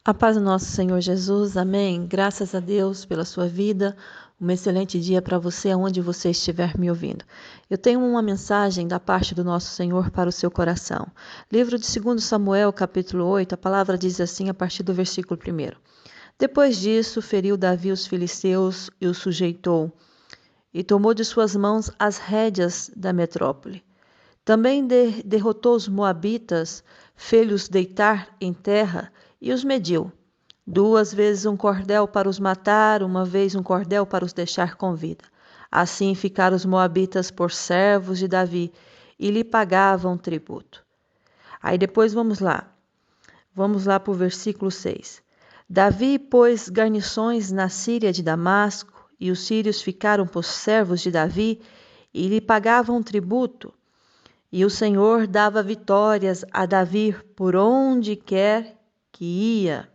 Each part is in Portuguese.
A paz do nosso Senhor Jesus, amém. Graças a Deus pela sua vida. Um excelente dia para você, aonde você estiver me ouvindo. Eu tenho uma mensagem da parte do nosso Senhor para o seu coração. Livro de 2 Samuel, capítulo 8, a palavra diz assim a partir do versículo 1. Depois disso, feriu Davi os filisteus e os sujeitou, e tomou de suas mãos as rédeas da metrópole. Também derrotou os moabitas, fê-los deitar em terra e os mediu. 2 vezes um cordel para os matar, 1 vez um cordel para os deixar com vida. Assim ficaram os moabitas por servos de Davi e lhe pagavam tributo. Aí depois vamos lá para o versículo 6. Davi pôs garnições na Síria de Damasco, e os sírios ficaram por servos de Davi e lhe pagavam tributo. E o Senhor dava vitórias a Davi por onde quer que ia.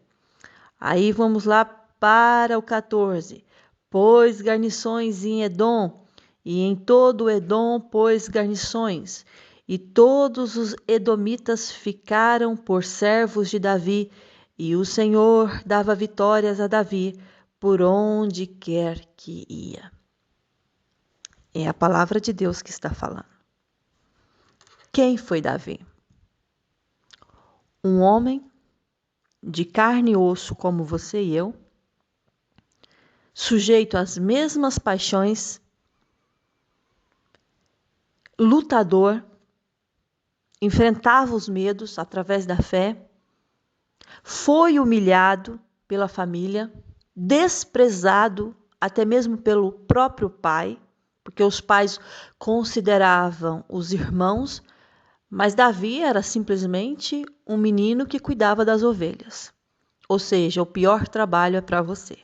Aí vamos lá para o 14. Pôs garnições em Edom, e em todo Edom pôs garnições. E todos os edomitas ficaram por servos de Davi, e o Senhor dava vitórias a Davi por onde quer que ia. É a palavra de Deus que está falando. Quem foi Davi? Um homem de carne e osso como você e eu, sujeito às mesmas paixões, lutador, enfrentava os medos através da fé, foi humilhado pela família, desprezado até mesmo pelo próprio pai, porque os pais consideravam os irmãos, mas Davi era simplesmente um menino que cuidava das ovelhas. Ou seja, o pior trabalho é para você.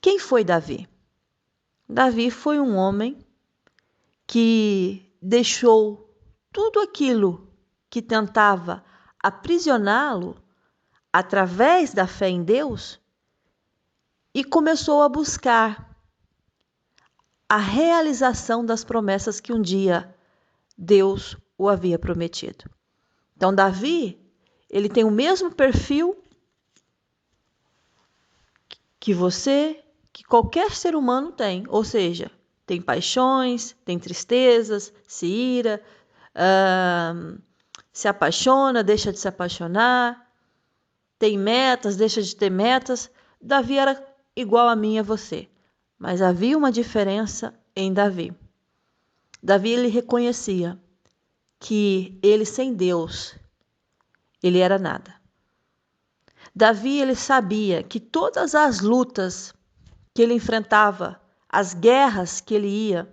Quem foi Davi? Davi foi um homem que deixou tudo aquilo que tentava aprisioná-lo através da fé em Deus e começou a buscar a realização das promessas que um dia Deus o havia prometido. Então, Davi, ele tem o mesmo perfil que você, que qualquer ser humano tem, ou seja, tem paixões, tem tristezas, se ira, se apaixona, deixa de se apaixonar, tem metas, deixa de ter metas. Davi era igual a mim e a você, mas havia uma diferença em Davi. Davi, ele reconhecia que ele sem Deus, ele era nada. Davi, ele sabia que todas as lutas que ele enfrentava, as guerras que ele ia,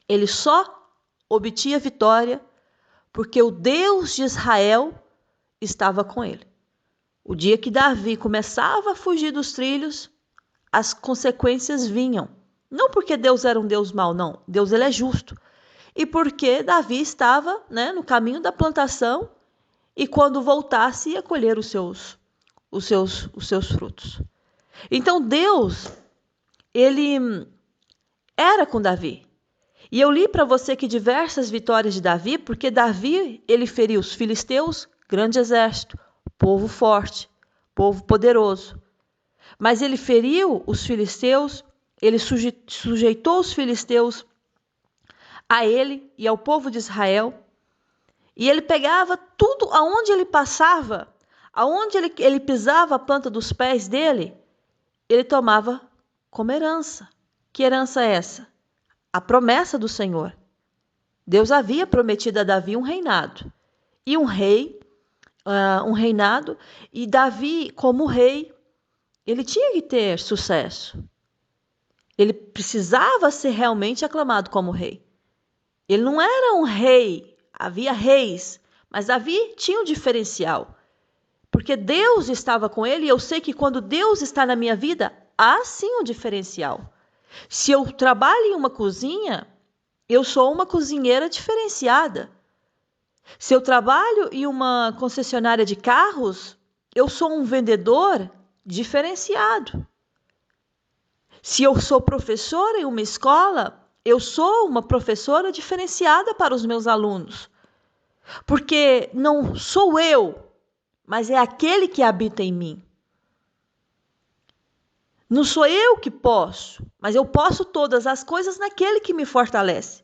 ele só obtinha vitória porque o Deus de Israel estava com ele. O dia que Davi começava a fugir dos trilhos, as consequências vinham. Não porque Deus era um Deus mau, não. Deus, ele é justo. E porque Davi estava, no caminho da plantação e quando voltasse ia colher os seus frutos. Então Deus, ele era com Davi. E eu li para você que diversas vitórias de Davi, porque Davi, ele feriu os filisteus, grande exército, povo forte, povo poderoso. Mas ele feriu os filisteus, ele sujeitou os filisteus a ele e ao povo de Israel. E ele pegava tudo aonde ele passava, aonde ele pisava a planta dos pés dele, ele tomava como herança. Que herança é essa? A promessa do Senhor. Deus havia prometido a Davi um reinado. E um reinado, e Davi, como rei, ele tinha que ter sucesso. Ele precisava ser realmente aclamado como rei. Ele não era um rei, havia reis, mas Davi tinha um diferencial. Porque Deus estava com ele, e eu sei que quando Deus está na minha vida, há sim um diferencial. Se eu trabalho em uma cozinha, eu sou uma cozinheira diferenciada. Se eu trabalho em uma concessionária de carros, eu sou um vendedor diferenciado. Se eu sou professora em uma escola, eu sou uma professora diferenciada para os meus alunos. Porque não sou eu, mas é aquele que habita em mim. Não sou eu que posso, mas eu posso todas as coisas naquele que me fortalece.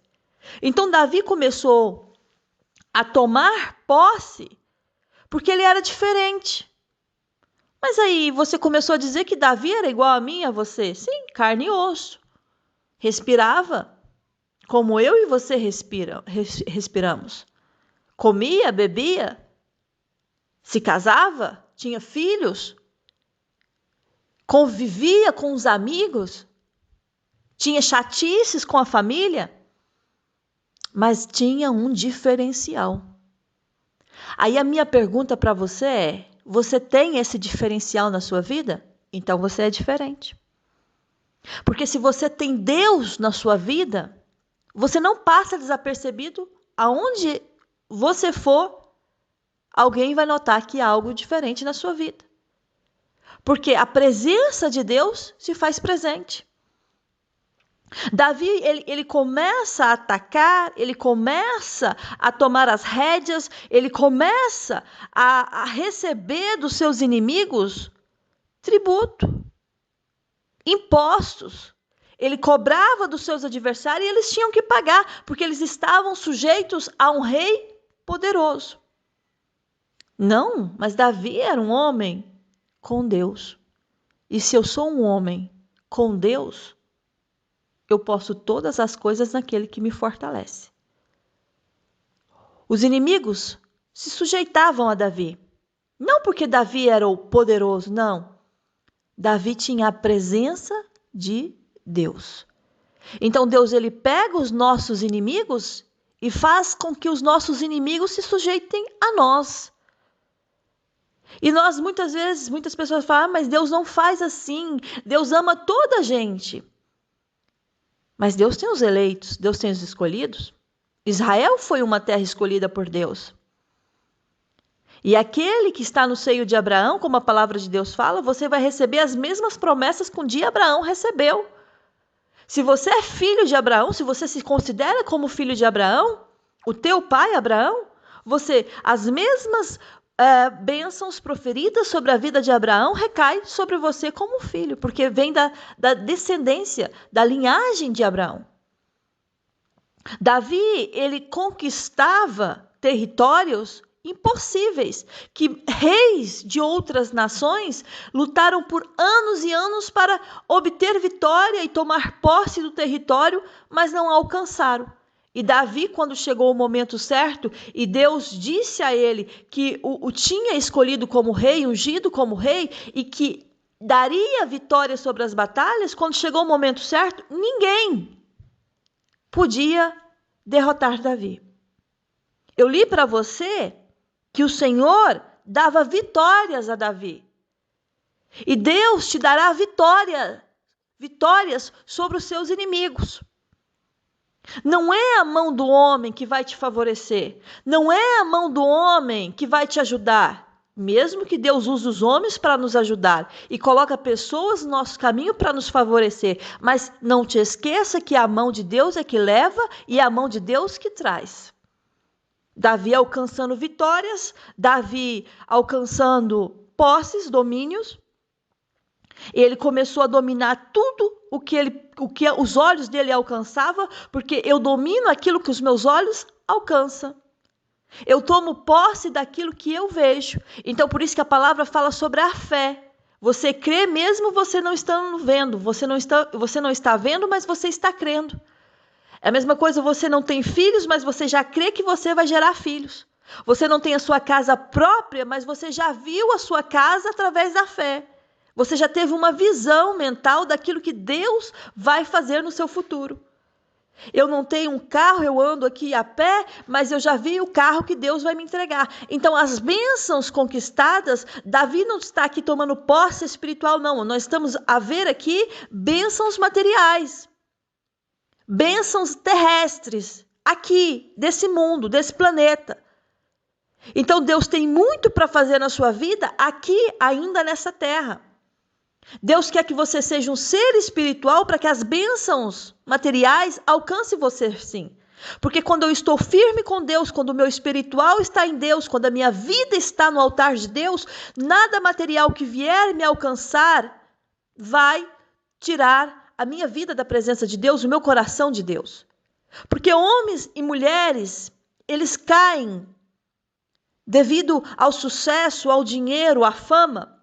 Então Davi começou a tomar posse porque ele era diferente. Mas aí você começou a dizer que Davi era igual a mim e a você. Sim, carne e osso. Respirava como eu e você respiramos. Comia, bebia, se casava, tinha filhos, convivia com os amigos, tinha chatices com a família, mas tinha um diferencial. Aí a minha pergunta para você é: você tem esse diferencial na sua vida? Então você é diferente. Porque se você tem Deus na sua vida, você não passa desapercebido. Aonde você for, alguém vai notar que há algo diferente na sua vida. Porque a presença de Deus se faz presente. Davi, ele começa a atacar, ele começa a tomar as rédeas, ele começa a receber dos seus inimigos tributo, impostos. Ele cobrava dos seus adversários e eles tinham que pagar, porque eles estavam sujeitos a um rei poderoso. Não, mas Davi era um homem com Deus. E se eu sou um homem com Deus, eu posso todas as coisas naquele que me fortalece. Os inimigos se sujeitavam a Davi. Não porque Davi era o poderoso, não. Davi tinha a presença de Deus. Então Deus, ele pega os nossos inimigos e faz com que os nossos inimigos se sujeitem a nós. E nós muitas vezes, muitas pessoas falam, mas Deus não faz assim. Deus ama toda a gente. Mas Deus tem os eleitos, Deus tem os escolhidos. Israel foi uma terra escolhida por Deus. E aquele que está no seio de Abraão, como a palavra de Deus fala, você vai receber as mesmas promessas que um dia Abraão recebeu. Se você é filho de Abraão, se você se considera como filho de Abraão, o teu pai Abraão, as mesmas bênçãos proferidas sobre a vida de Abraão recai sobre você como filho, porque vem da descendência, da linhagem de Abraão. Davi, ele conquistava territórios impossíveis, que reis de outras nações lutaram por anos e anos para obter vitória e tomar posse do território, mas não alcançaram. E Davi, quando chegou o momento certo, e Deus disse a ele que o tinha escolhido como rei, ungido como rei, e que daria vitória sobre as batalhas, quando chegou o momento certo, ninguém podia derrotar Davi. Eu li para você que o Senhor dava vitórias a Davi. E Deus te dará vitórias sobre os seus inimigos. Não é a mão do homem que vai te favorecer. Não é a mão do homem que vai te ajudar. Mesmo que Deus use os homens para nos ajudar e coloca pessoas no nosso caminho para nos favorecer. Mas não te esqueça que a mão de Deus é que leva e é a mão de Deus que traz. Davi alcançando vitórias, Davi alcançando posses, domínios. Ele começou a dominar tudo o que os olhos dele alcançavam, porque eu domino aquilo que os meus olhos alcançam. Eu tomo posse daquilo que eu vejo. Então, por isso que a palavra fala sobre a fé. Você crê mesmo você não estando vendo. Você não está vendo, mas você está crendo. É a mesma coisa, você não tem filhos, mas você já crê que você vai gerar filhos. Você não tem a sua casa própria, mas você já viu a sua casa através da fé. Você já teve uma visão mental daquilo que Deus vai fazer no seu futuro. Eu não tenho um carro, eu ando aqui a pé, mas eu já vi o carro que Deus vai me entregar. Então, as bênçãos conquistadas, Davi não está aqui tomando posse espiritual, não. Nós estamos a ver aqui bênçãos materiais, bênçãos terrestres, aqui, desse mundo, desse planeta. Então, Deus tem muito para fazer na sua vida aqui, ainda nessa terra. Deus quer que você seja um ser espiritual para que as bênçãos materiais alcancem você, sim. Porque quando eu estou firme com Deus, quando o meu espiritual está em Deus, quando a minha vida está no altar de Deus, nada material que vier me alcançar vai tirar a minha vida da presença de Deus, o meu coração de Deus. Porque homens e mulheres, eles caem devido ao sucesso, ao dinheiro, à fama,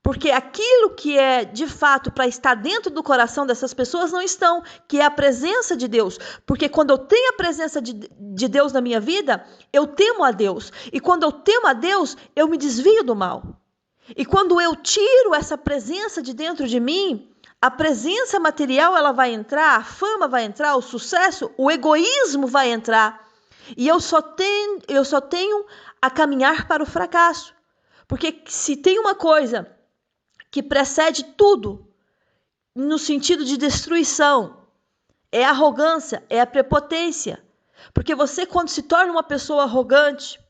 porque aquilo que é de fato para estar dentro do coração dessas pessoas não estão, que é a presença de Deus. Porque quando eu tenho a presença de Deus na minha vida, eu temo a Deus. E quando eu temo a Deus, eu me desvio do mal. E quando eu tiro essa presença de dentro de mim, a presença material ela vai entrar, a fama vai entrar, o sucesso, o egoísmo vai entrar. E eu só tenho a caminhar para o fracasso. Porque se tem uma coisa que precede tudo no sentido de destruição, é a arrogância, é a prepotência. Porque você, quando se torna uma pessoa arrogante,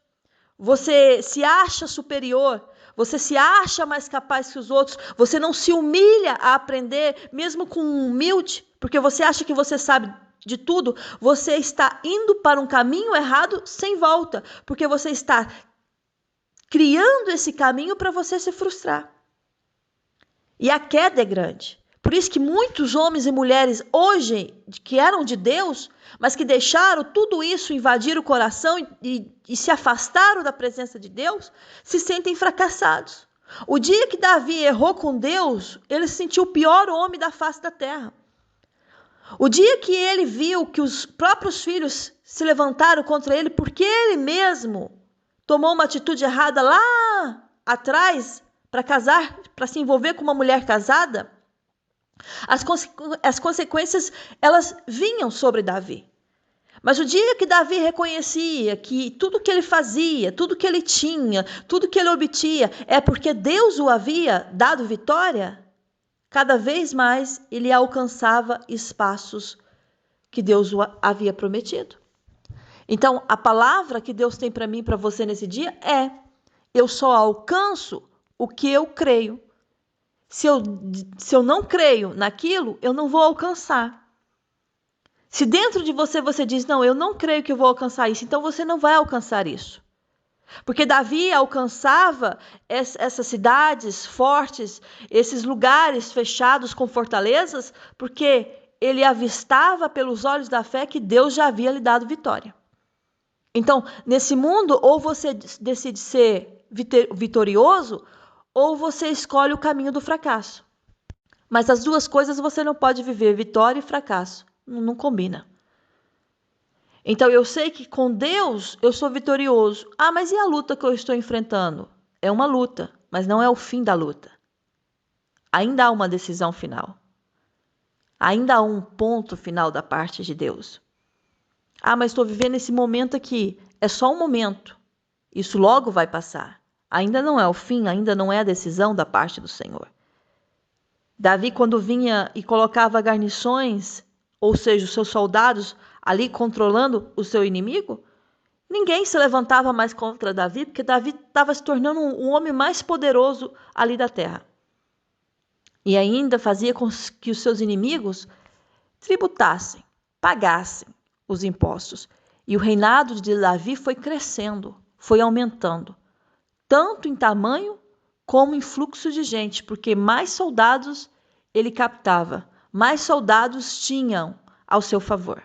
você se acha superior, você se acha mais capaz que os outros, você não se humilha a aprender, mesmo com humilde, porque você acha que você sabe de tudo, você está indo para um caminho errado sem volta, porque você está criando esse caminho para você se frustrar. E a queda é grande. Por isso que muitos homens e mulheres hoje, que eram de Deus, mas que deixaram tudo isso invadir o coração e se afastaram da presença de Deus, se sentem fracassados. O dia que Davi errou com Deus, ele se sentiu o pior homem da face da terra. O dia que ele viu que os próprios filhos se levantaram contra ele, porque ele mesmo tomou uma atitude errada lá atrás, para casar, para se envolver com uma mulher casada, as consequências elas vinham sobre Davi. Mas o dia que Davi reconhecia que tudo que ele fazia, tudo que ele tinha, tudo que ele obtinha é porque Deus o havia dado vitória, cada vez mais ele alcançava espaços que Deus o havia prometido. Então, a palavra que Deus tem para mim e para você nesse dia é: eu só alcanço o que eu creio. Se eu não creio naquilo, eu não vou alcançar. Se dentro de você diz, não, eu não creio que eu vou alcançar isso, então você não vai alcançar isso. Porque Davi alcançava essas cidades fortes, esses lugares fechados com fortalezas, porque ele avistava pelos olhos da fé que Deus já havia lhe dado vitória. Então, nesse mundo, ou você decide ser vitorioso, ou você escolhe o caminho do fracasso. Mas as duas coisas você não pode viver, vitória e fracasso. Não combina. Então eu sei que com Deus eu sou vitorioso. Ah, mas e a luta que eu estou enfrentando? É uma luta, mas não é o fim da luta. Ainda há uma decisão final. Ainda há um ponto final da parte de Deus. Ah, mas estou vivendo esse momento aqui. É só um momento. Isso logo vai passar. Ainda não é o fim, ainda não é a decisão da parte do Senhor. Davi, quando vinha e colocava guarnições, ou seja, os seus soldados ali controlando o seu inimigo, ninguém se levantava mais contra Davi, porque Davi estava se tornando um homem mais poderoso ali da terra. E ainda fazia com que os seus inimigos tributassem, pagassem os impostos. E o reinado de Davi foi crescendo, foi aumentando, tanto em tamanho como em fluxo de gente, porque mais soldados ele captava, mais soldados tinham ao seu favor.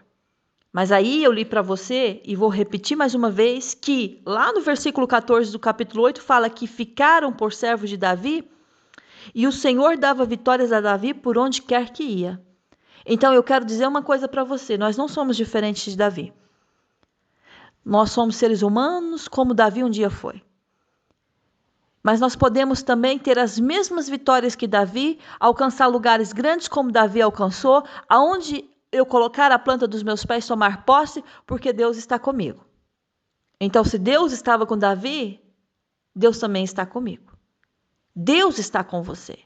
Mas aí eu li para você, e vou repetir mais uma vez, que lá no versículo 14 do capítulo 8 fala que ficaram por servos de Davi, e o Senhor dava vitórias a Davi por onde quer que ia. Então eu quero dizer uma coisa para você, nós não somos diferentes de Davi. Nós somos seres humanos como Davi um dia foi. Mas nós podemos também ter as mesmas vitórias que Davi, alcançar lugares grandes como Davi alcançou, aonde eu colocar a planta dos meus pés, tomar posse, porque Deus está comigo. Então, se Deus estava com Davi, Deus também está comigo. Deus está com você.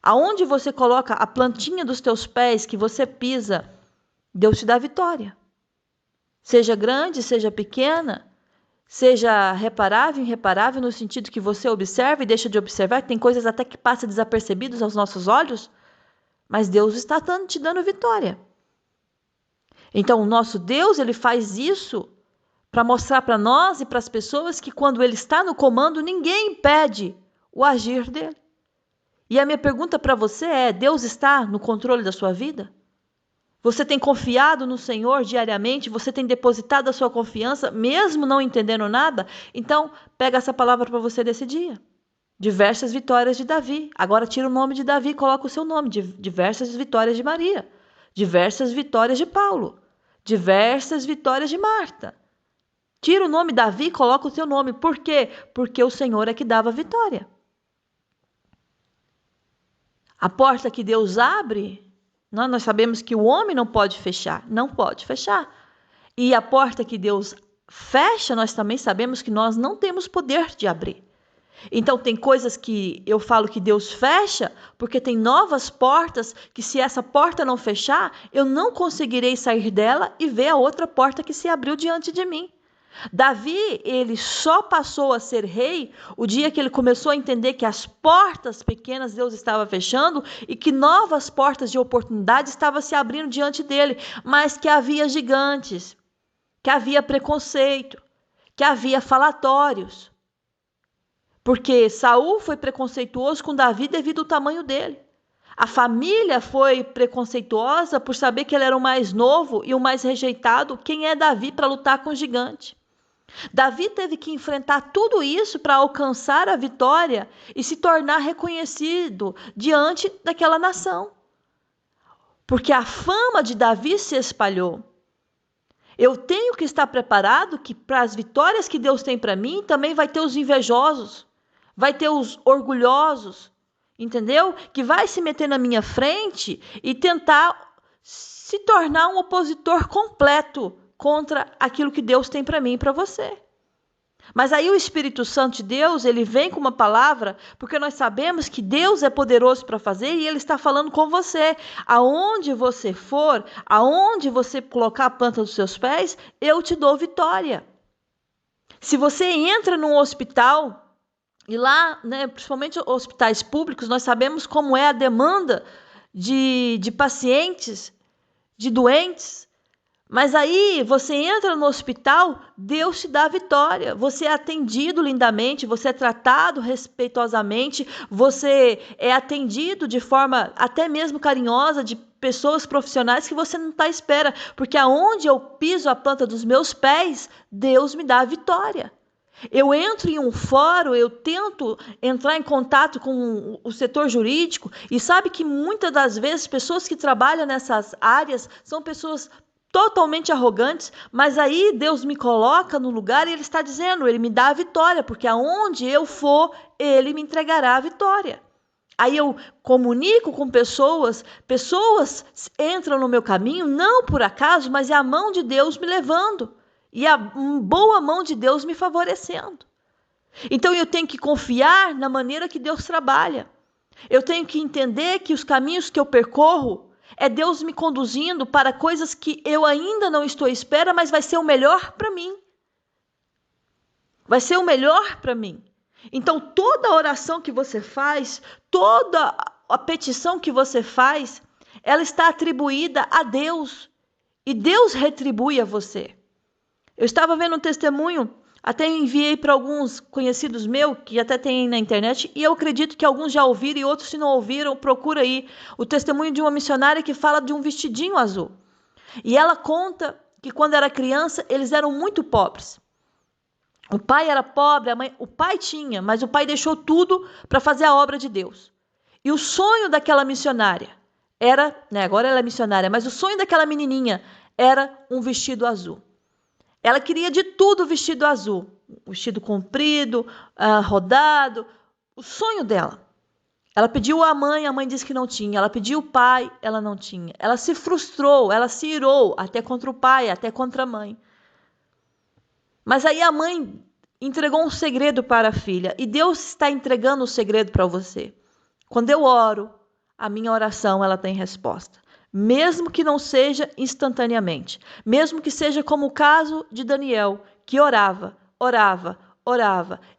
Aonde você coloca a plantinha dos teus pés, que você pisa, Deus te dá vitória. Seja grande, seja pequena, seja reparável, irreparável, no sentido que você observa e deixa de observar, que tem coisas até que passam desapercebidas aos nossos olhos, mas Deus está te dando vitória. Então, o nosso Deus, ele faz isso para mostrar para nós e para as pessoas que quando ele está no comando, ninguém impede o agir dele. E a minha pergunta para você é: Deus está no controle da sua vida? Você tem confiado no Senhor diariamente? Você tem depositado a sua confiança, mesmo não entendendo nada? Então, pega essa palavra para você desse dia. Diversas vitórias de Davi. Agora tira o nome de Davi e coloca o seu nome. Diversas vitórias de Maria. Diversas vitórias de Paulo. Diversas vitórias de Marta. Tira o nome Davi e coloca o seu nome. Por quê? Porque o Senhor é que dava vitória. A porta que Deus abre, nós sabemos que o homem não pode fechar. Não pode fechar. E a porta que Deus fecha, nós também sabemos que nós não temos poder de abrir. Então, tem coisas que eu falo que Deus fecha, porque tem novas portas que, se essa porta não fechar, eu não conseguirei sair dela e ver a outra porta que se abriu diante de mim. Davi, ele só passou a ser rei o dia que ele começou a entender que as portas pequenas Deus estava fechando e que novas portas de oportunidade estavam se abrindo diante dele, mas que havia gigantes, que havia preconceito, que havia falatórios. Porque Saul foi preconceituoso com Davi devido ao tamanho dele. A família foi preconceituosa por saber que ele era o mais novo e o mais rejeitado. Quem é Davi para lutar com o gigante? Davi teve que enfrentar tudo isso para alcançar a vitória e se tornar reconhecido diante daquela nação. Porque a fama de Davi se espalhou. Eu tenho que estar preparado que para as vitórias que Deus tem para mim, também vai ter os invejosos, vai ter os orgulhosos, entendeu? Que vai se meter na minha frente e tentar se tornar um opositor completo contra aquilo que Deus tem para mim e para você. Mas aí o Espírito Santo de Deus, ele vem com uma palavra, porque nós sabemos que Deus é poderoso para fazer e ele está falando com você. Aonde você for, aonde você colocar a planta dos seus pés, eu te dou vitória. Se você entra num hospital, e lá, principalmente hospitais públicos, nós sabemos como é a demanda de pacientes, de doentes. Mas aí você entra no hospital, Deus te dá vitória. Você é atendido lindamente, você é tratado respeitosamente, você é atendido de forma até mesmo carinhosa de pessoas profissionais que você não está à espera. Porque aonde eu piso a planta dos meus pés, Deus me dá a vitória. Eu entro em um fórum, eu tento entrar em contato com o setor jurídico e sabe que muitas das vezes pessoas que trabalham nessas áreas são pessoas totalmente arrogantes, mas aí Deus me coloca no lugar e Ele está dizendo, Ele me dá a vitória, porque aonde eu for, Ele me entregará a vitória. Aí eu comunico com pessoas entram no meu caminho, não por acaso, mas é a mão de Deus me levando, e a boa mão de Deus me favorecendo. Então eu tenho que confiar na maneira que Deus trabalha. Eu tenho que entender que os caminhos que eu percorro, é Deus me conduzindo para coisas que eu ainda não estou à espera, mas vai ser o melhor para mim. Vai ser o melhor para mim. Então, toda a oração que você faz, toda a petição que você faz, ela está atribuída a Deus. E Deus retribui a você. Eu estava vendo um testemunho, até enviei para alguns conhecidos meus, que até tem na internet, e eu acredito que alguns já ouviram e outros, se não ouviram, procura aí o testemunho de uma missionária que fala de um vestidinho azul. E ela conta que quando era criança, eles eram muito pobres. O pai era pobre, a mãe, o pai tinha, mas o pai deixou tudo para fazer a obra de Deus. E o sonho daquela missionária era, agora ela é missionária, mas o sonho daquela menininha era um vestido azul. Ela queria de tudo vestido azul, vestido comprido, rodado, o sonho dela. Ela pediu a mãe disse que não tinha. Ela pediu o pai, ela não tinha. Ela se frustrou, ela se irou, até contra o pai, até contra a mãe. Mas aí a mãe entregou um segredo para a filha, e Deus está entregando o segredo para você. Quando eu oro, a minha oração ela tem resposta. Mesmo que não seja instantaneamente, mesmo que seja como o caso de Daniel, que orava,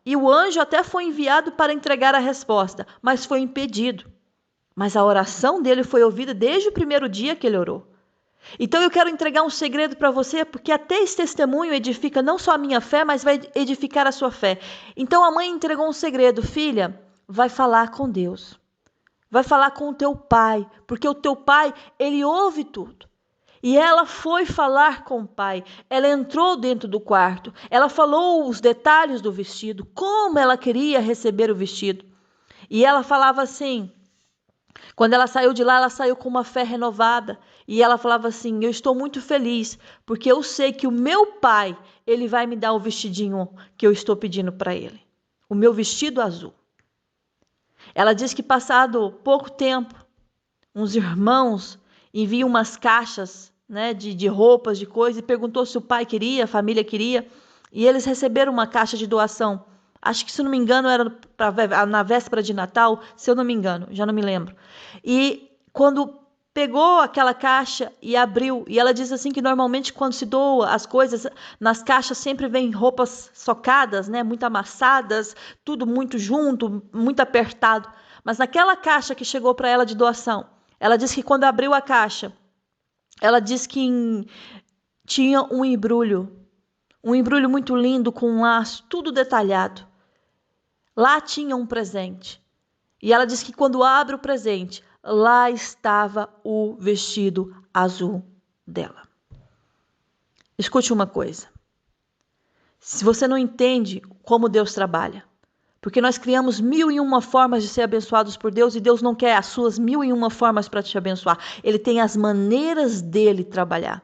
e o anjo até foi enviado para entregar a resposta, mas foi impedido. Mas a oração dele foi ouvida desde o primeiro dia que ele orou. Então eu quero entregar um segredo para você, porque até esse testemunho edifica não só a minha fé, mas vai edificar a sua fé. Então a mãe entregou um segredo: filha, vai falar com Deus. Vai falar com o teu pai, porque o teu pai, ele ouve tudo. E ela foi falar com o pai. Ela entrou dentro do quarto. Ela falou os detalhes do vestido, como ela queria receber o vestido. E ela falava assim, quando ela saiu de lá, ela saiu com uma fé renovada. E ela falava assim: eu estou muito feliz, porque eu sei que o meu pai, ele vai me dar o vestidinho que eu estou pedindo para ele. O meu vestido azul. Ela diz que passado pouco tempo, uns irmãos enviam umas caixas, né, de roupas, de coisas, e perguntou se o pai queria, a família queria, e eles receberam uma caixa de doação. Acho que, se não me engano, era na véspera de Natal, se eu não me engano, já não me lembro. E quando pegou aquela caixa e abriu, e ela diz assim que normalmente quando se doa as coisas, nas caixas sempre vem roupas socadas, né, muito amassadas, tudo muito junto, muito apertado. Mas naquela caixa que chegou para ela de doação, ela disse que quando abriu a caixa, ela disse que tinha um embrulho muito lindo, com um laço, tudo detalhado. Lá tinha um presente. E ela disse que quando abre o presente, lá estava o vestido azul dela. Escute uma coisa. Se você não entende como Deus trabalha, porque nós criamos 1001 formas de ser abençoados por Deus, e Deus não quer as suas 1001 formas para te abençoar. Ele tem as maneiras dele trabalhar.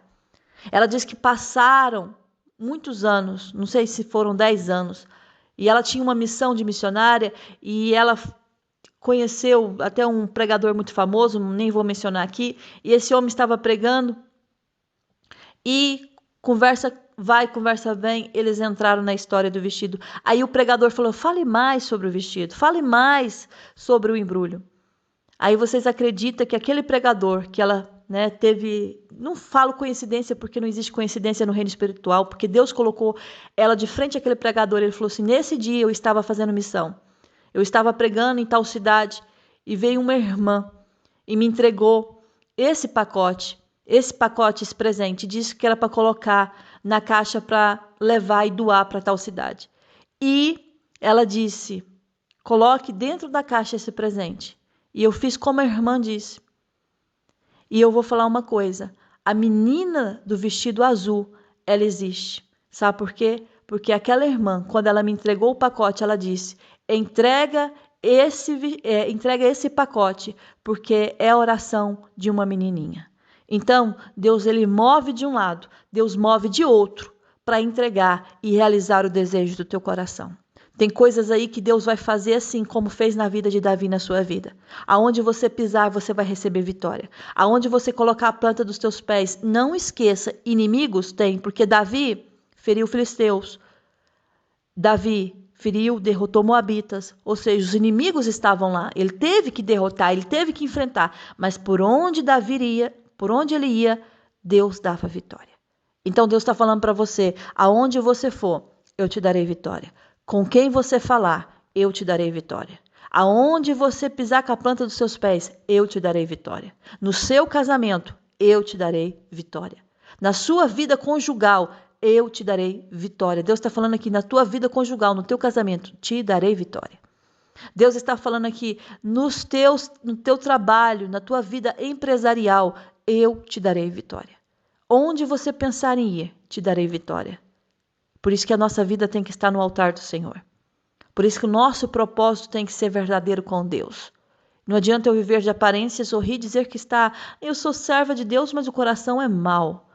Ela diz que passaram muitos anos, não sei se foram 10 anos, e ela tinha uma missão de missionária, e ela conheceu até um pregador muito famoso, nem vou mencionar aqui, e esse homem estava pregando, e conversa vai, conversa vem, eles entraram na história do vestido. Aí o pregador falou: fale mais sobre o vestido, fale mais sobre o embrulho. Aí vocês acreditam que aquele pregador que ela, né, teve, não falo coincidência, porque não existe coincidência no reino espiritual, porque Deus colocou ela de frente àquele pregador. Ele falou assim: nesse dia eu estava fazendo missão, eu estava pregando em tal cidade, e veio uma irmã e me entregou esse pacote, esse presente, disse que era para colocar na caixa para levar e doar para tal cidade. E ela disse: coloque dentro da caixa esse presente. E eu fiz como a irmã disse. E eu vou falar uma coisa: a menina do vestido azul, ela existe. Sabe por quê? Porque aquela irmã, quando ela me entregou o pacote, ela disse: entrega esse pacote, porque é a oração de uma menininha. Então, Deus, ele move de um lado, Deus move de outro, para entregar e realizar o desejo do teu coração. Tem coisas aí que Deus vai fazer assim, como fez na vida de Davi, na sua vida. Aonde você pisar, você vai receber vitória. Aonde você colocar a planta dos teus pés, não esqueça, inimigos tem, porque Davi feriu filisteus. Davi feriu, derrotou moabitas, ou seja, os inimigos estavam lá. Ele teve que derrotar, ele teve que enfrentar, mas por onde Davi ia, por onde ele ia, Deus dava vitória. Então Deus está falando para você: aonde você for, eu te darei vitória. Com quem você falar, eu te darei vitória. Aonde você pisar com a planta dos seus pés, eu te darei vitória. No seu casamento, eu te darei vitória. Na sua vida conjugal, eu te darei vitória. Deus está falando aqui: na tua vida conjugal, no teu casamento, te darei vitória. Deus está falando aqui: no teu trabalho, na tua vida empresarial, eu te darei vitória. Onde você pensar em ir, te darei vitória. Por isso que a nossa vida tem que estar no altar do Senhor. Por isso que o nosso propósito tem que ser verdadeiro com Deus. Não adianta eu viver de aparência, sorrir, dizer que eu sou serva de Deus, mas o coração é mau.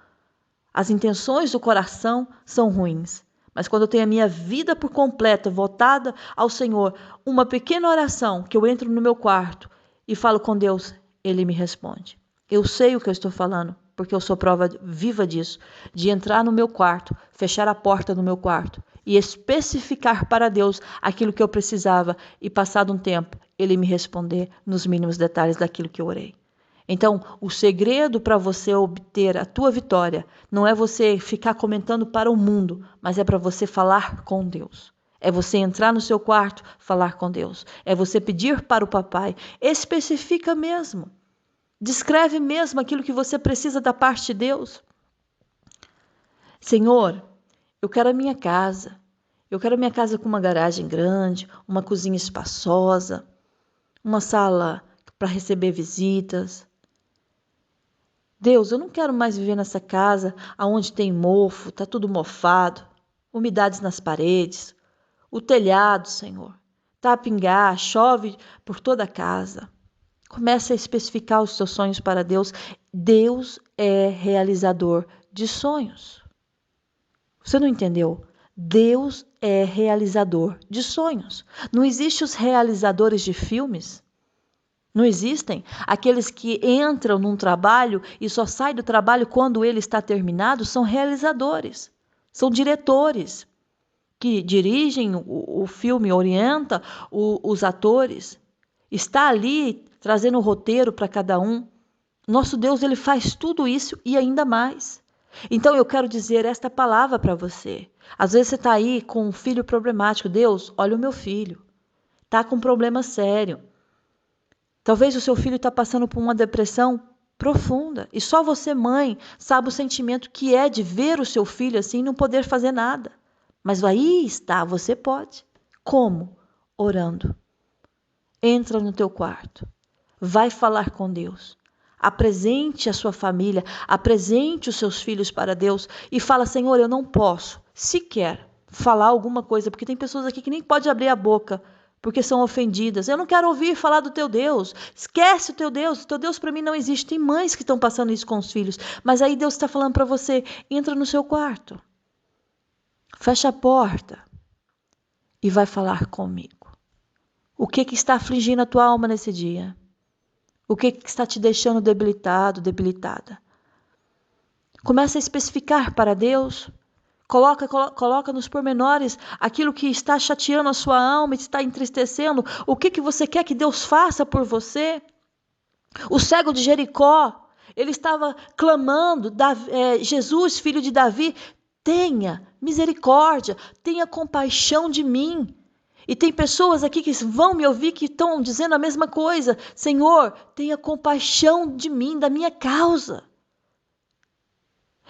As intenções do coração são ruins. Mas quando eu tenho a minha vida por completa voltada ao Senhor, uma pequena oração que eu entro no meu quarto e falo com Deus, Ele me responde. Eu sei o que eu estou falando, porque eu sou prova viva disso, de entrar no meu quarto, fechar a porta do meu quarto e especificar para Deus aquilo que eu precisava, e passado um tempo, Ele me responder nos mínimos detalhes daquilo que eu orei. Então, o segredo para você obter a tua vitória não é você ficar comentando para o mundo, mas é para você falar com Deus. É você entrar no seu quarto, falar com Deus. É você pedir para o papai. Especifica mesmo. Descreve mesmo aquilo que você precisa da parte de Deus. Senhor, eu quero a minha casa. Eu quero a minha casa com uma garagem grande, uma cozinha espaçosa, uma sala para receber visitas. Deus, eu não quero mais viver nessa casa onde tem mofo, está tudo mofado, umidades nas paredes, o telhado, Senhor, está a pingar, chove por toda a casa. Comece a especificar os seus sonhos para Deus. Deus é realizador de sonhos. Você não entendeu? Deus é realizador de sonhos. Não existem os realizadores de filmes? Não existem? Aqueles que entram num trabalho e só saem do trabalho quando ele está terminado são realizadores. São diretores que dirigem o filme, orientam os atores. Está ali trazendo o roteiro para cada um. Nosso Deus, ele faz tudo isso e ainda mais. Então eu quero dizer esta palavra para você. Às vezes você está aí com um filho problemático. Deus, olha o meu filho. Está com um problema sério. Talvez o seu filho está passando por uma depressão profunda. E só você, mãe, sabe o sentimento que é de ver o seu filho assim e não poder fazer nada. Mas aí está, você pode. Como? Orando. Entra no teu quarto. Vai falar com Deus. Apresente a sua família, apresente os seus filhos para Deus e fala, Senhor, eu não posso sequer falar alguma coisa, porque tem pessoas aqui que nem podem abrir a boca, porque são ofendidas. Eu não quero ouvir falar do teu Deus. Esquece o teu Deus para mim não existe. Tem mães que estão passando isso com os filhos, mas aí Deus está falando para você, entra no seu quarto, fecha a porta e vai falar comigo. O que está afligindo a tua alma nesse dia? O que está te deixando debilitado, debilitada? Começa a especificar para Deus. Coloca nos pormenores aquilo que está chateando a sua alma e te está entristecendo. O que você quer que Deus faça por você? O cego de Jericó, ele estava clamando, Jesus, filho de Davi, tenha misericórdia, tenha compaixão de mim. E tem pessoas aqui que vão me ouvir que estão dizendo a mesma coisa. Senhor, tenha compaixão de mim, da minha causa.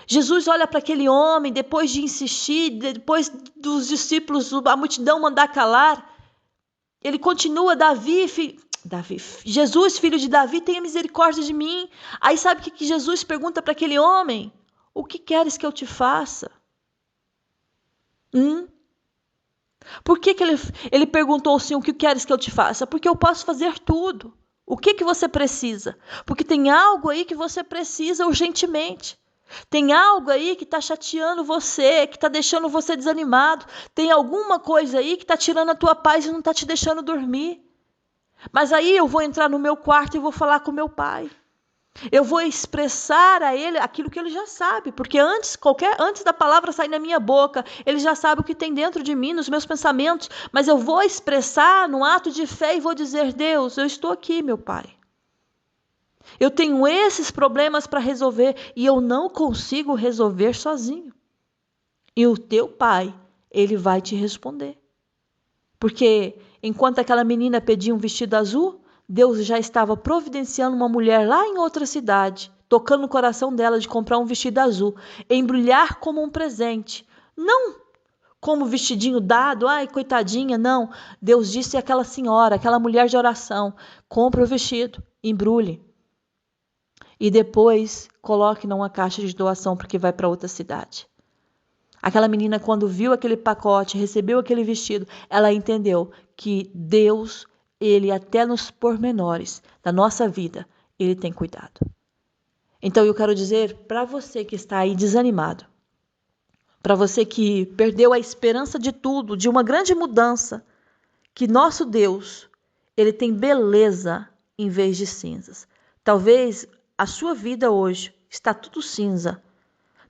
Jesus olha para aquele homem, depois de insistir, depois dos discípulos, a multidão mandar calar. Ele continua, Jesus, filho de Davi, tenha misericórdia de mim. Aí sabe o que Jesus pergunta para aquele homem? O que queres que eu te faça? Por que ele perguntou assim, o que queres que eu te faça? Porque eu posso fazer tudo. O que você precisa? Porque tem algo aí que você precisa urgentemente. Tem algo aí que está chateando você, que está deixando você desanimado. Tem alguma coisa aí que está tirando a tua paz e não está te deixando dormir. Mas aí eu vou entrar no meu quarto e vou falar com meu pai. Eu vou expressar a ele aquilo que ele já sabe, porque antes da palavra sair na minha boca, ele já sabe o que tem dentro de mim, nos meus pensamentos, mas eu vou expressar num ato de fé e vou dizer, Deus, eu estou aqui, meu Pai. Eu tenho esses problemas para resolver e eu não consigo resolver sozinho. E o teu Pai, ele vai te responder. Porque enquanto aquela menina pedia um vestido azul, Deus já estava providenciando uma mulher lá em outra cidade, tocando no coração dela de comprar um vestido azul, embrulhar como um presente, não como vestidinho dado, ai, coitadinha, não. Deus disse àquela senhora, aquela mulher de oração, compra o vestido, embrulhe. E depois coloque numa caixa de doação porque vai para outra cidade. Aquela menina, quando viu aquele pacote, recebeu aquele vestido, ela entendeu que Deus, ele até nos pormenores da nossa vida, ele tem cuidado. Então eu quero dizer para você que está aí desanimado, para você que perdeu a esperança de tudo, de uma grande mudança, que nosso Deus, ele tem beleza em vez de cinzas. Talvez a sua vida hoje está tudo cinza.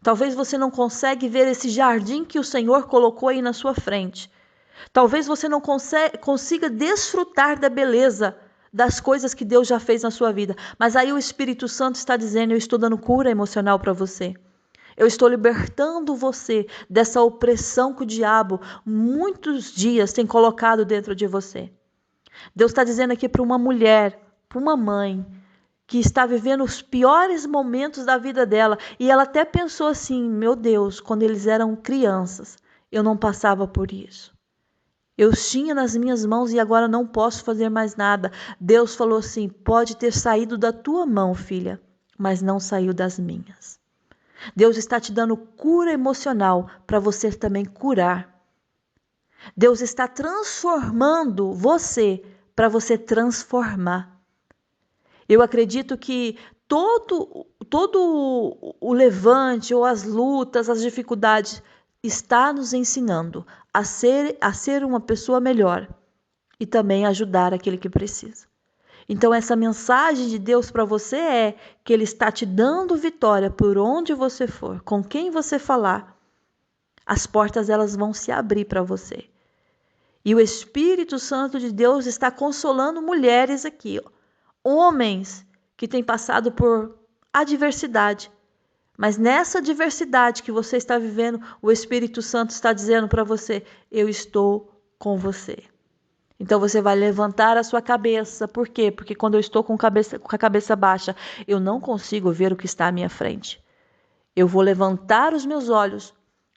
Talvez você não consegue ver esse jardim que o Senhor colocou aí na sua frente. Talvez você não consiga desfrutar da beleza das coisas que Deus já fez na sua vida. Mas aí o Espírito Santo está dizendo, eu estou dando cura emocional para você. Eu estou libertando você dessa opressão que o diabo muitos dias tem colocado dentro de você. Deus está dizendo aqui para uma mulher, para uma mãe, que está vivendo os piores momentos da vida dela. E ela até pensou assim: meu Deus, quando eles eram crianças, eu não passava por isso. Eu tinha nas minhas mãos e agora não posso fazer mais nada. Deus falou assim: pode ter saído da tua mão, filha, mas não saiu das minhas. Deus está te dando cura emocional para você também curar. Deus está transformando você para você transformar. Eu acredito que todo o levante ou as lutas, as dificuldades, está nos ensinando a ser uma pessoa melhor e também ajudar aquele que precisa. Então essa mensagem de Deus para você é que Ele está te dando vitória por onde você for, com quem você falar. As portas elas vão se abrir para você. E o Espírito Santo de Deus está consolando mulheres aqui, homens que têm passado por adversidade. Mas nessa adversidade que você está vivendo, o Espírito Santo está dizendo para você: eu estou com você. Então você vai levantar a sua cabeça. Por quê? Porque quando eu estou com a cabeça baixa, eu não consigo ver o que está à minha frente. Eu vou levantar os meus olhos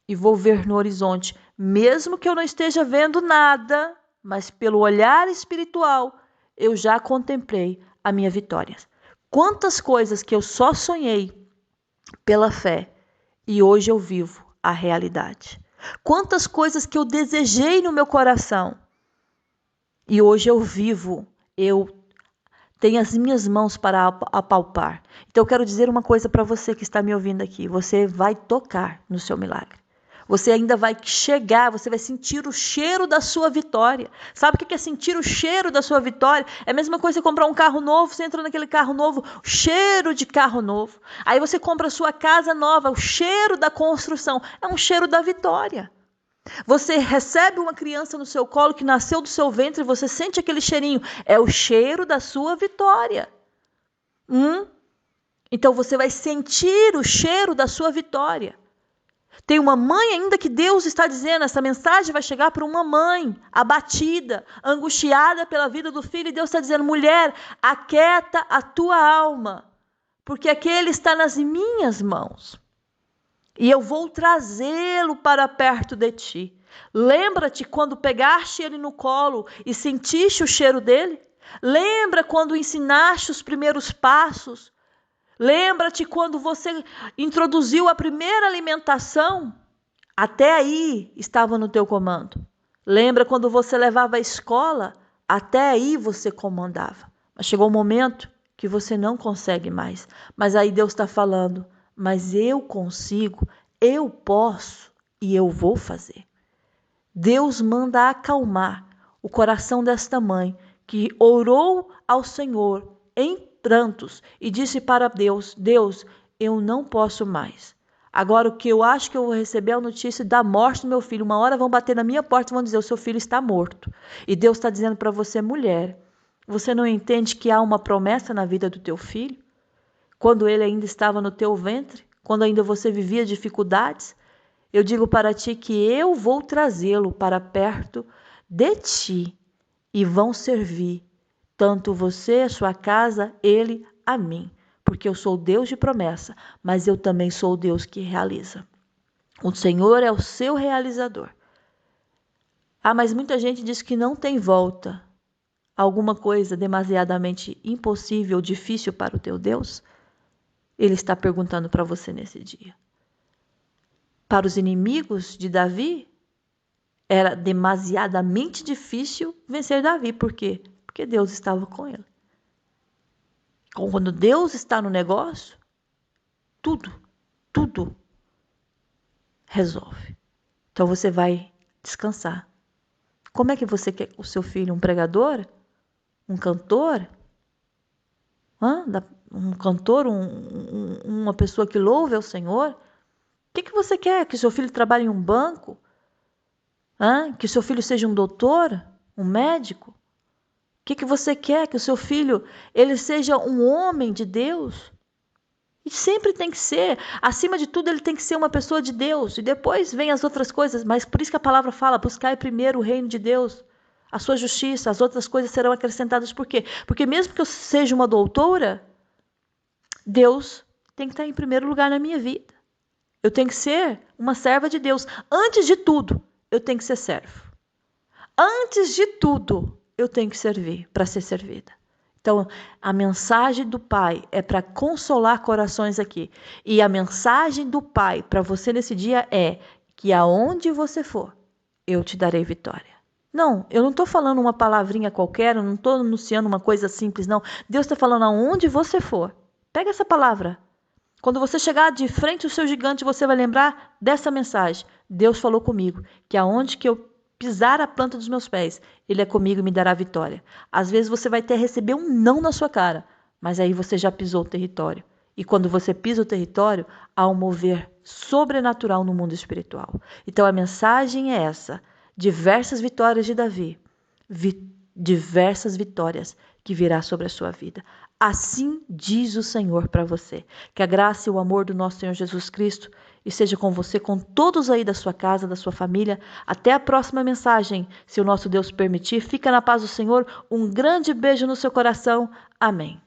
e vou ver no horizonte, mesmo que eu não esteja vendo nada, mas pelo olhar espiritual, eu já contemplei a minha vitória. Quantas coisas que eu só sonhei pela fé e hoje eu vivo a realidade. Quantas coisas que eu desejei no meu coração e hoje eu vivo, eu tenho as minhas mãos para apalpar. Então eu quero dizer uma coisa para você que está me ouvindo aqui: você vai tocar no seu milagre. Você ainda vai chegar, você vai sentir o cheiro da sua vitória. Sabe o que é sentir o cheiro da sua vitória? É a mesma coisa que você comprar um carro novo, você entra naquele carro novo, cheiro de carro novo. Aí você compra a sua casa nova, o cheiro da construção, é um cheiro da vitória. Você recebe uma criança no seu colo que nasceu do seu ventre, você sente aquele cheirinho, é o cheiro da sua vitória. Então você vai sentir o cheiro da sua vitória. Tem uma mãe ainda que Deus está dizendo, essa mensagem vai chegar para uma mãe abatida, angustiada pela vida do filho, e Deus está dizendo: mulher, aquieta a tua alma, porque aquele está nas minhas mãos, e eu vou trazê-lo para perto de ti. Lembra-te quando pegaste ele no colo e sentiste o cheiro dele? Lembra quando ensinaste os primeiros passos? Lembra-te quando você introduziu a primeira alimentação? Até aí estava no teu comando. Lembra quando você levava à escola? Até aí você comandava. Mas chegou um momento que você não consegue mais. Mas aí Deus está falando: mas eu consigo, eu posso e eu vou fazer. Deus manda acalmar o coração desta mãe que orou ao Senhor em prantos e disse para Deus: Deus, eu não posso mais. Agora o que eu acho que eu vou receber é a notícia da morte do meu filho. Uma hora vão bater na minha porta e vão dizer: o seu filho está morto. E Deus está dizendo para você: mulher, você não entende que há uma promessa na vida do teu filho? Quando ele ainda estava no teu ventre, quando ainda você vivia dificuldades, eu digo para ti que eu vou trazê-lo para perto de ti e vão servir tanto você, a sua casa, ele, a mim. Porque eu sou Deus de promessa, mas eu também sou o Deus que realiza. O Senhor é o seu realizador. Ah, mas muita gente diz que não tem volta. Alguma coisa demasiadamente impossível, difícil para o teu Deus? Ele está perguntando para você nesse dia. Para os inimigos de Davi, era demasiadamente difícil vencer Davi. Por quê? Porque Deus estava com ele. Quando Deus está no negócio, tudo resolve. Então você vai descansar. Como é que você quer o seu filho? Um pregador? Um cantor? Um cantor? Uma pessoa que louve ao Senhor? O que você quer? Que seu filho trabalhe em um banco? Que seu filho seja um doutor? Um médico? O que você quer? Que o seu filho ele seja um homem de Deus? E sempre tem que ser. Acima de tudo, ele tem que ser uma pessoa de Deus. E depois vem as outras coisas. Mas por isso que a palavra fala: buscai primeiro o reino de Deus, a sua justiça, as outras coisas serão acrescentadas. Por quê? Porque mesmo que eu seja uma doutora, Deus tem que estar em primeiro lugar na minha vida. Eu tenho que ser uma serva de Deus. Antes de tudo, eu tenho que ser servo. Antes de tudo, eu tenho que servir para ser servida. Então, a mensagem do Pai é para consolar corações aqui. E a mensagem do Pai para você nesse dia é que aonde você for, eu te darei vitória. Não, eu não estou falando uma palavrinha qualquer, eu não estou anunciando uma coisa simples, não. Deus está falando aonde você for. Pega essa palavra. Quando você chegar de frente ao seu gigante, você vai lembrar dessa mensagem. Deus falou comigo, que aonde que eu pisar a planta dos meus pés, Ele é comigo e me dará vitória. Às vezes você vai ter receber um não na sua cara, mas aí você já pisou o território. E quando você pisa o território, há um mover sobrenatural no mundo espiritual. Então a mensagem é essa: diversas vitórias de Davi, diversas vitórias que virá sobre a sua vida. Assim diz o Senhor para você. Que a graça e o amor do nosso Senhor Jesus Cristo esteja com você, com todos aí da sua casa, da sua família. Até a próxima mensagem, se o nosso Deus permitir. Fica na paz do Senhor. Um grande beijo no seu coração. Amém.